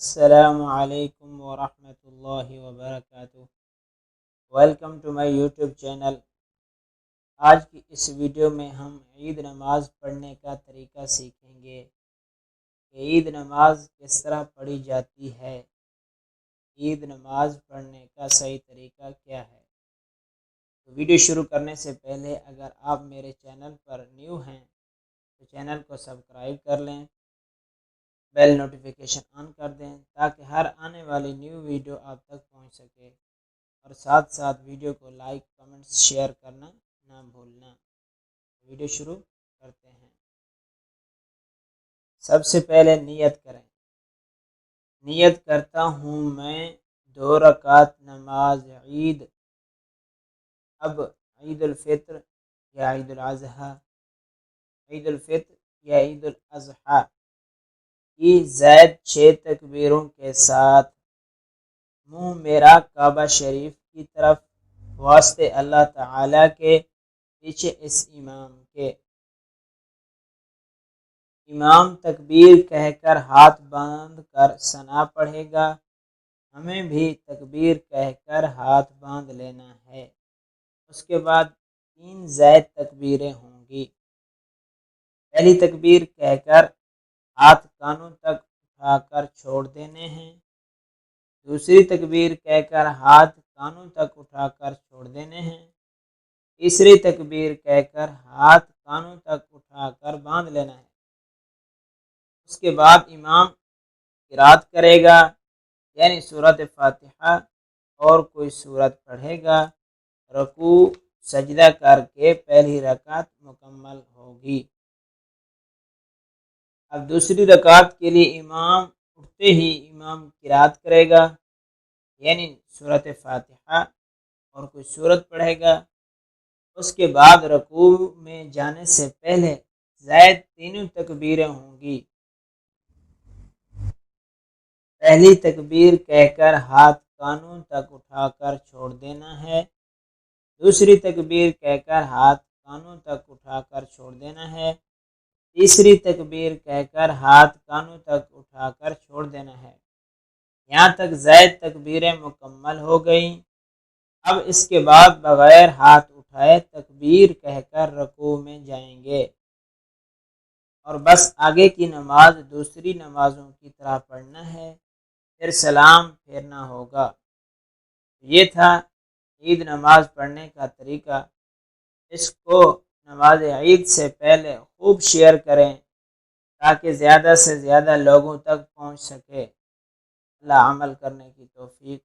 السلام علیکم ورحمۃ اللہ وبرکاتہ۔ Welcome to my YouTube channel. آج کی اس ویڈیو میں ہم عید نماز پڑھنے کا طریقہ سیکھیں گے کہ عید نماز کس طرح پڑھی جاتی ہے، عید نماز پڑھنے کا صحیح طریقہ کیا ہے۔ تو ویڈیو شروع کرنے سے پہلے اگر آپ میرے چینل پر نیو ہیں تو چینل کو سبسکرائب کر لیں، بیل نوٹیفیکیشن آن کر دیں تاکہ ہر آنے والی نیو ویڈیو آپ تک پہنچ سکے، اور ساتھ ساتھ ویڈیو کو لائک، کمنٹس، شیئر کرنا نہ بھولنا۔ ویڈیو شروع کرتے ہیں۔ سب سے پہلے نیت کریں۔ نیت کرتا ہوں میں 2 رکعت نماز عید۔ اب عید الفطر یا عید الاضحیٰ، عید الفطر یا عید الاضحیٰ کی زائد 6 تکبیروں کے ساتھ منہ میرا کعبہ شریف کی طرف، واسطے اللہ تعالیٰ کے، پیچھے اس امام کے۔ امام تکبیر کہہ کر ہاتھ باندھ کر ثنا پڑھے گا، ہمیں بھی تکبیر کہہ کر ہاتھ باندھ لینا ہے۔ اس کے بعد 3 زائد تکبیریں ہوں گی۔ پہلی تکبیر کہہ کر ہاتھ کانوں تک اٹھا کر چھوڑ دینے ہیں، دوسری تکبیر کہہ کر ہاتھ کانوں تک اٹھا کر چھوڑ دینے ہیں، تیسری تکبیر کہہ کر ہاتھ کانوں تک اٹھا کر باندھ لینا ہے۔ اس کے بعد امام قرات کرے گا، یعنی سورۃ فاتحہ اور کوئی سورت پڑھے گا، رکوع سجدہ کر کے پہلی رکعت مکمل ہوگی۔ اب دوسری رکعت کے لیے امام اٹھتے ہی امام قرات کرے گا، یعنی سورۃ فاتحہ اور کوئی سورت پڑھے گا۔ اس کے بعد رکوع میں جانے سے پہلے زائد 3 تکبیریں ہوں گی۔ پہلی تکبیر کہہ کر ہاتھ کانوں تک اٹھا کر چھوڑ دینا ہے، دوسری تکبیر کہہ کر ہاتھ کانوں تک اٹھا کر چھوڑ دینا ہے، تیسری تکبیر کہہ کر ہاتھ کانوں تک اٹھا کر چھوڑ دینا ہے۔ یہاں تک زائد تکبیریں مکمل ہو گئیں۔ اب اس کے بعد بغیر ہاتھ اٹھائے تکبیر کہہ کر رکوع میں جائیں گے، اور بس آگے کی نماز دوسری نمازوں کی طرح پڑھنا ہے، پھر سلام پھیرنا ہوگا۔ یہ تھا عید نماز پڑھنے کا طریقہ۔ اس کو نماز عید سے پہلے خوب شیئر کریں تاکہ زیادہ سے زیادہ لوگوں تک پہنچ سکے۔ اللہ عمل کرنے کی توفیق